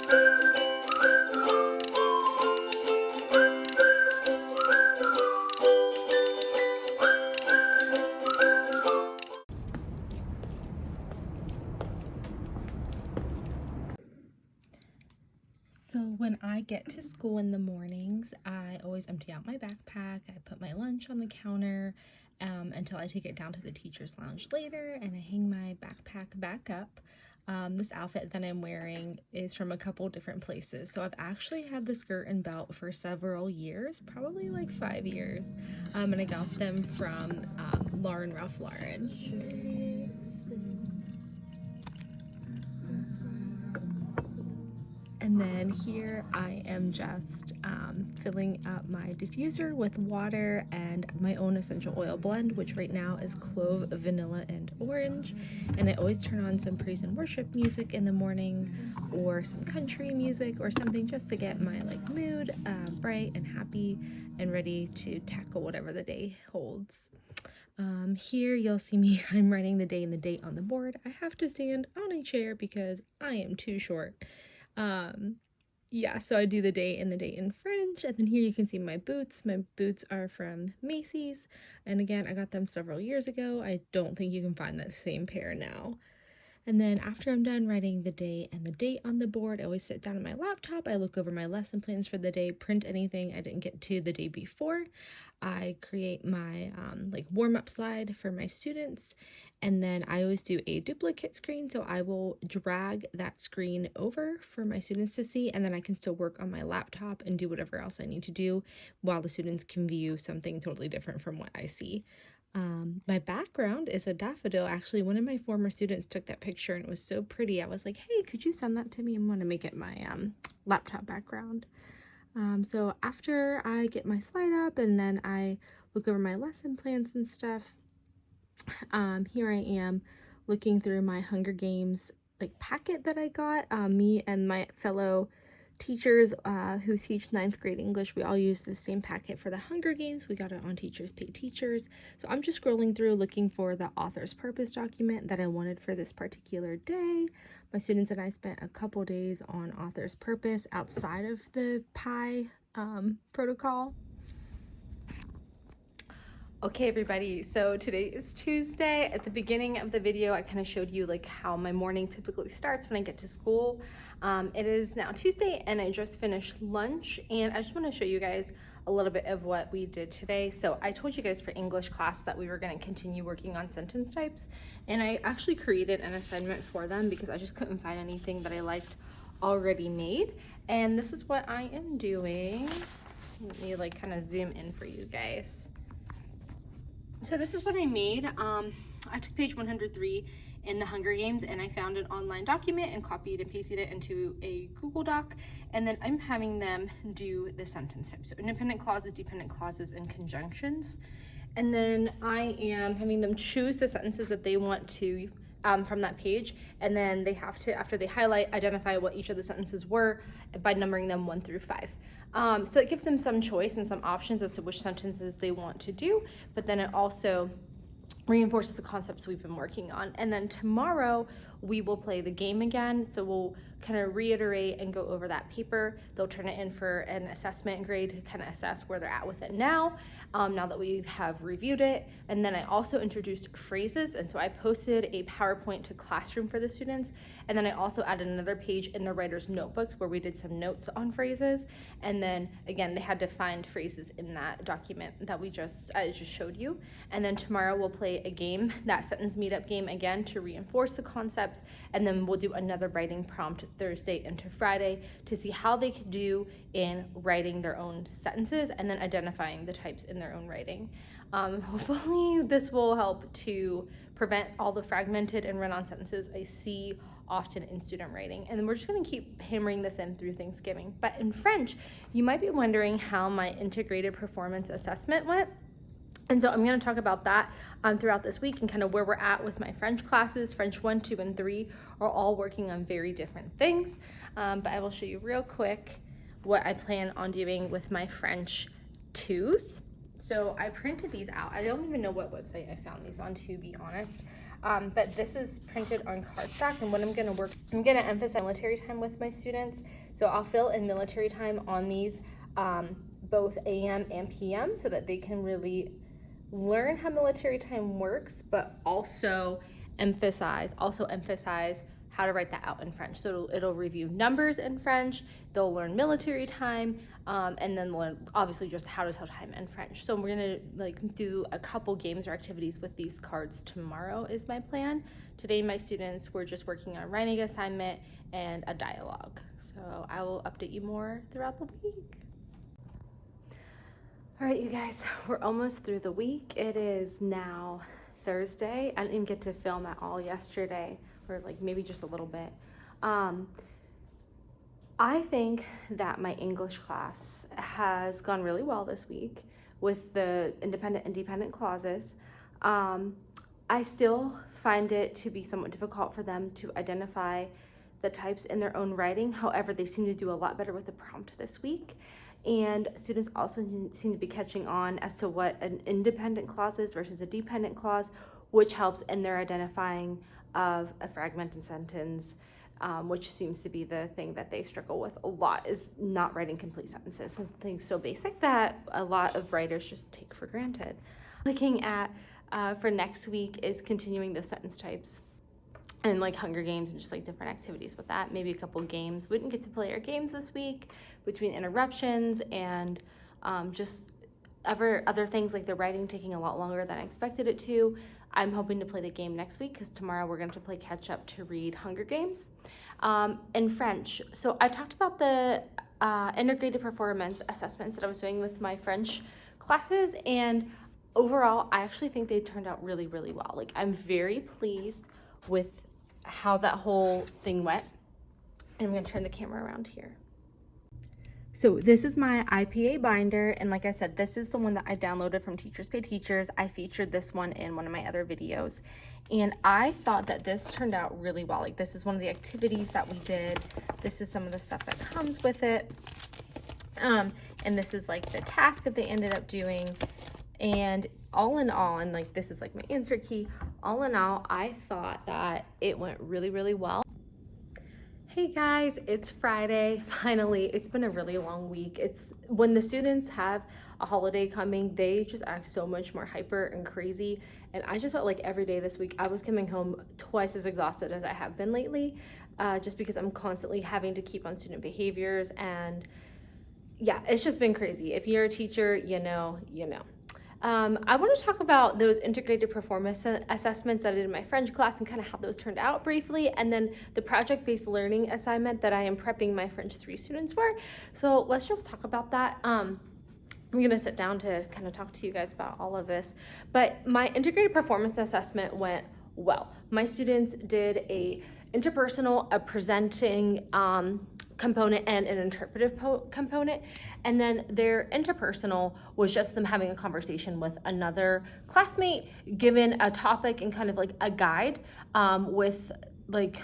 So when I get to school in the mornings, I always empty out my backpack. I put my lunch on the counter until I take it down to the teacher's lounge later, and I hang my backpack back up. This outfit that I'm wearing is from a couple different places. So I've actually had the skirt and belt for several years, probably like 5 years. And I got them from Ralph Lauren. And then here I am just filling up my diffuser with water and my own essential oil blend, which right now is clove, vanilla, and orange. And I always turn on some praise and worship music in the morning, or some country music or something, just to get my mood bright and happy and ready to tackle whatever the day holds. Here you'll see me, I'm writing the day and the date on the board. I have to stand on a chair because I am too short. Yeah, so I do the date and the date in French, and then here you can see my boots. My boots are from Macy's, and again, I got them several years ago. I don't think you can find that same pair now. And then after I'm done writing the day and the date on the board, I always sit down on my laptop. I look over my lesson plans for the day, print anything I didn't get to the day before. I create my warm-up slide for my students, and then I always do a duplicate screen, so I will drag that screen over for my students to see, and then I can still work on my laptop and do whatever else I need to do while the students can view something totally different from what I see. My background is a daffodil. Actually, one of my former students took that picture and it was so pretty. I was like, hey, could you send that to me? I want to make it my laptop background. So after I get my slide up and then I look over my lesson plans and stuff, here I am looking through my Hunger Games packet that I got. Me and my fellow teachers who teach 9th grade English, we all use the same packet for the Hunger Games. We got it on Teachers Pay Teachers. So I'm just scrolling through looking for the author's purpose document that I wanted for this particular day. My students and I spent a couple days on author's purpose outside of the PI protocol. Okay everybody, so today is Tuesday. At the beginning of the video I kind of showed you how my morning typically starts when I get to school. It is now Tuesday and I just finished lunch, and I just want to show you guys a little bit of what we did today. So I told you guys for English class that we were going to continue working on sentence types, and I actually created an assignment for them because I just couldn't find anything that I liked already made. And this is what I am doing. Let me kind of zoom in for you guys. So this is what I made. I took page 103 in the Hunger Games and I found an online document and copied and pasted it into a Google Doc, and then I'm having them do the sentence types, so independent clauses, dependent clauses, and conjunctions. And then I am having them choose the sentences that they want to from that page, and then they have to, after they highlight, identify what each of the sentences were by numbering them 1 through 5. So it gives them some choice and some options as to which sentences they want to do, but then it also reinforces the concepts we've been working on. And then tomorrow we will play the game again, so we'll kind of reiterate and go over that paper. They'll turn it in for an assessment grade to kind of assess where they're at with it now that we have reviewed it. And then I also introduced phrases, and so I posted a PowerPoint to Classroom for the students, and then I also added another page in the writer's notebooks where we did some notes on phrases. And then again, they had to find phrases in that document that I just showed you. And then tomorrow we'll play a game, that sentence meetup game again, to reinforce the concepts, and then we'll do another writing prompt Thursday into Friday to see how they can do in writing their own sentences and then identifying the types in their own writing. Hopefully this will help to prevent all the fragmented and run-on sentences I see often in student writing. And then we're just going to keep hammering this in through Thanksgiving. But in French, you might be wondering how my integrated performance assessment went. And so I'm going to talk about that throughout this week and kind of where we're at with my French classes. French 1, 2, and 3 are all working on very different things. But I will show you real quick what I plan on doing with my French 2s. So I printed these out. I don't even know what website I found these on, to be honest. but this is printed on cardstock, and what I'm gonna emphasize military time with my students. So I'll fill in military time on these, both AM and PM, so that they can really learn how military time works, but also emphasize how to write that out in French. So it'll review numbers in French, they'll learn military time, and then learn obviously just how to tell time in French. So we're gonna like do a couple games or activities with these cards tomorrow is my plan. Today my students were just working on a writing assignment and a dialogue. So I will update you more throughout the week. All right, you guys, we're almost through the week. It is now Thursday. I didn't even get to film at all yesterday, or like maybe just a little bit. I think that my English class has gone really well this week with the independent and dependent clauses. I still find it to be somewhat difficult for them to identify the types in their own writing. However, they seem to do a lot better with the prompt this week. And students also seem to be catching on as to what an independent clause is versus a dependent clause, which helps in their identifying of a fragmented sentence, which seems to be the thing that they struggle with a lot, is not writing complete sentences. Something so basic that a lot of writers just take for granted. Looking at for next week is continuing those sentence types and like Hunger Games and just like different activities with that. Maybe a couple games. We didn't get to play our games this week between interruptions and just other things like the writing taking a lot longer than I expected it to. I'm hoping to play the game next week because tomorrow we're going to play catch up to read Hunger Games. In French, so I talked about the integrated performance assessments that I was doing with my French classes, and overall I actually think they turned out really, really well. Like, I'm very pleased with how that whole thing went. And I'm going to turn the camera around here. So this is my IPA binder, and like I said, this is the one that I downloaded from Teachers Pay Teachers. I featured this one in one of my other videos, and I thought that this turned out really well. Like, this is one of the activities that we did. This is some of the stuff that comes with it, and this is like the task that they ended up doing. And all in all, and like this is like my insert key, all in all, I thought that it went really, really well. Hey guys, it's Friday, finally. It's been a really long week. It's when the students have a holiday coming, they just act so much more hyper and crazy. And I just felt like every day this week, I was coming home twice as exhausted as I have been lately, just because I'm constantly having to keep on student behaviors. And yeah, it's just been crazy. If you're a teacher, you know. I want to talk about those integrated performance assessments that I did in my French class and kind of how those turned out briefly, and then the project-based learning assignment that I am prepping my French 3 students for. So let's just talk about that. I'm going to sit down to kind of talk to you guys about all of this. But my integrated performance assessment went well. My students did a interpersonal, a presenting component, and an interpretive component, and then their interpersonal was just them having a conversation with another classmate given a topic and kind of like a guide with, like,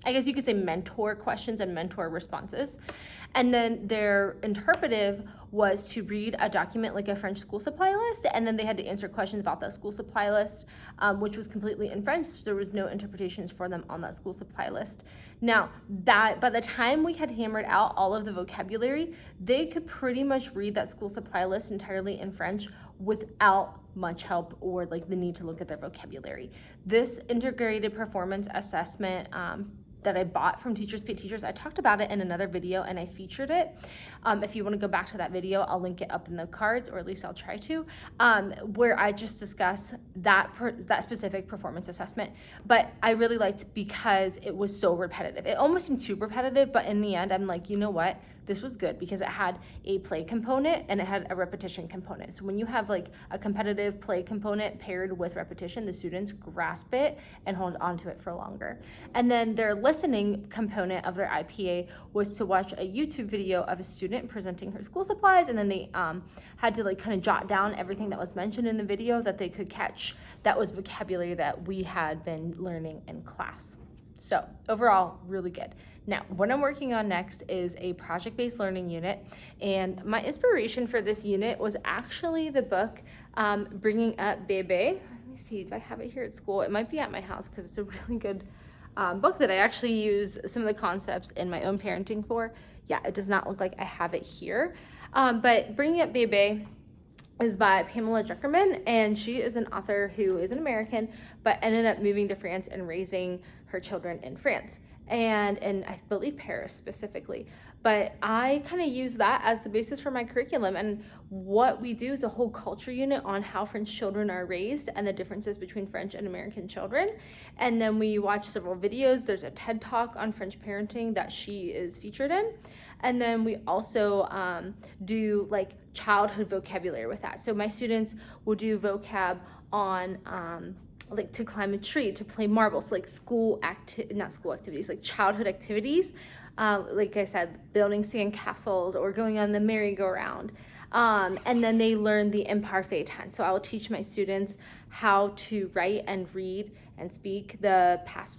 I guess you could say mentor questions and mentor responses. And then their interpretive was to read a document like a French school supply list, and then they had to answer questions about that school supply list, which was completely in French. So there was no interpretations for them on that school supply list. Now, that by the time we had hammered out all of the vocabulary, they could pretty much read that school supply list entirely in French without much help or like the need to look at their vocabulary. This integrated performance assessment that I bought from Teachers Pay Teachers, I talked about it in another video and I featured it. If you want to go back to that video, I'll link it up in the cards, or at least I'll try to, where I just discuss that specific performance assessment. But I really liked because it was so repetitive. It almost seemed too repetitive, but in the end, I'm like, you know what? This was good because it had a play component and it had a repetition component. So when you have like a competitive play component paired with repetition, the students grasp it and hold on to it for longer. And then their listening component of their IPA was to watch a YouTube video of a student presenting her school supplies, and then they had to like kind of jot down everything that was mentioned in the video that they could catch. That was vocabulary that we had been learning in class. So overall, really good. Now, what I'm working on next is a project-based learning unit, and my inspiration for this unit was actually the book Bringing Up Bebe. Let me me see, do I have it here at school? It might be at my house because it's a really good book that I actually use some of the concepts in my own parenting for. Yeah, it does not look like I have it here. But Bringing Up Bebe is by Pamela Druckerman, and she is an author who is an American, but ended up moving to France and raising her children in France, and I believe Paris specifically. But I kind of use that as the basis for my curriculum, and what we do is a whole culture unit on how French children are raised and the differences between French and American children. And then we watch several videos. There's a TED Talk on French parenting that she is featured in. And then we also do like childhood vocabulary with that. So my students will do vocab on like to climb a tree, to play marbles, like not school activities, like childhood activities. Like I said, building sand castles or going on the merry-go-round. And then they learn the imparfait tense. So I will teach my students how to write and read and speak the past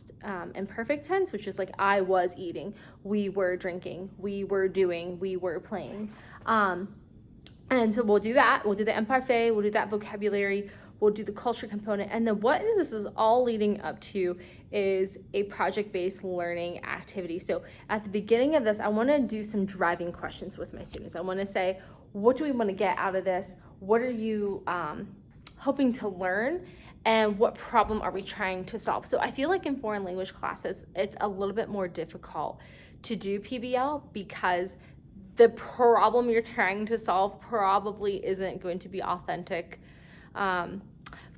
imperfect tense, which is like I was eating, we were drinking, we were doing, we were playing. And so we'll do that. We'll do the imparfait, we'll do that vocabulary, we'll do the culture component. And then what this is all leading up to is a project-based learning activity. So at the beginning of this, I want to do some driving questions with my students. I want to say, what do we want to get out of this? What are you hoping to learn? And what problem are we trying to solve? So I feel like in foreign language classes, it's a little bit more difficult to do PBL because the problem you're trying to solve probably isn't going to be authentic.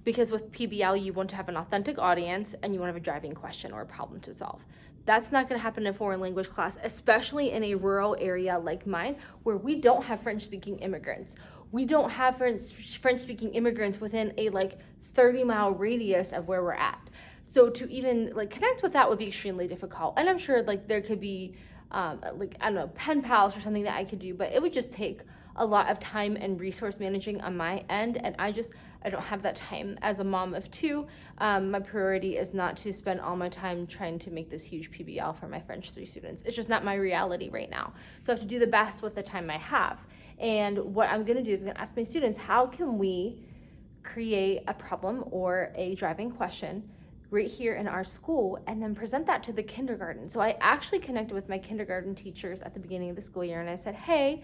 Because with PBL, you want to have an authentic audience and you want to have a driving question or a problem to solve. That's not going to happen in a foreign language class, especially in a rural area like mine, where we don't have French-speaking immigrants. We don't have French-speaking immigrants within a 30-mile radius of where we're at. So to even connect with that would be extremely difficult. And I'm sure there could be I don't know, pen pals or something that I could do, but it would just take a lot of time and resource managing on my end, and I don't have that time. As a mom of two, my priority is not to spend all my time trying to make this huge PBL for my French 3 students. It's just not my reality right now. So I have to do the best with the time I have. And what I'm gonna do is I'm gonna ask my students, how can we create a problem or a driving question right here in our school and then present that to the kindergarten. So I actually connected with my kindergarten teachers at the beginning of the school year, and I said, hey,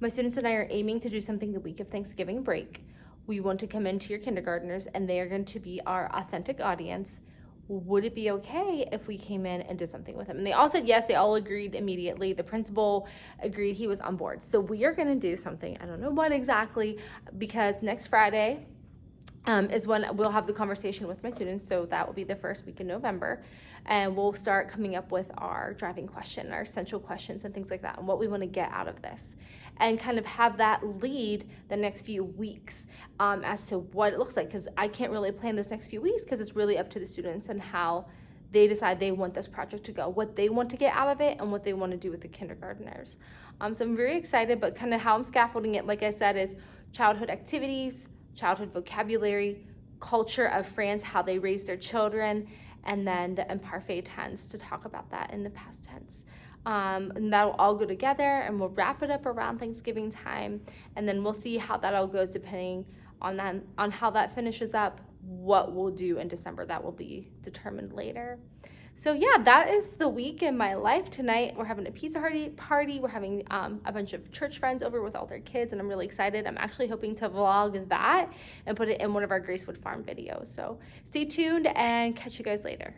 my students and I are aiming to do something the week of Thanksgiving break. We want to come into your kindergartners and they are going to be our authentic audience. Would it be okay if we came in and did something with them? And they all said yes. They all agreed immediately. The principal agreed, he was on board. So we are going to do something. I don't know what exactly, because next Friday is when we'll have the conversation with my students. So that will be the first week in November. And we'll start coming up with our driving question, our essential questions and things like that, and what we want to get out of this. And kind of have that lead the next few weeks as to what it looks like. Because I can't really plan this next few weeks because it's really up to the students and how they decide they want this project to go, what they want to get out of it, and what they want to do with the kindergartners. So I'm very excited, but kind of how I'm scaffolding it, like I said, is childhood activities, childhood vocabulary, culture of France, how they raise their children, and then the imparfait tense to talk about that in the past tense. And that'll all go together, and we'll wrap it up around Thanksgiving time, and then we'll see how that all goes depending on how that finishes up. What we'll do in December, that will be determined later. So yeah, that is the week in my life. Tonight we're having a pizza party. We're having a bunch of church friends over with all their kids, and I'm really excited. I'm actually hoping to vlog that and put it in one of our Gracewood Farm videos. So stay tuned and catch you guys later.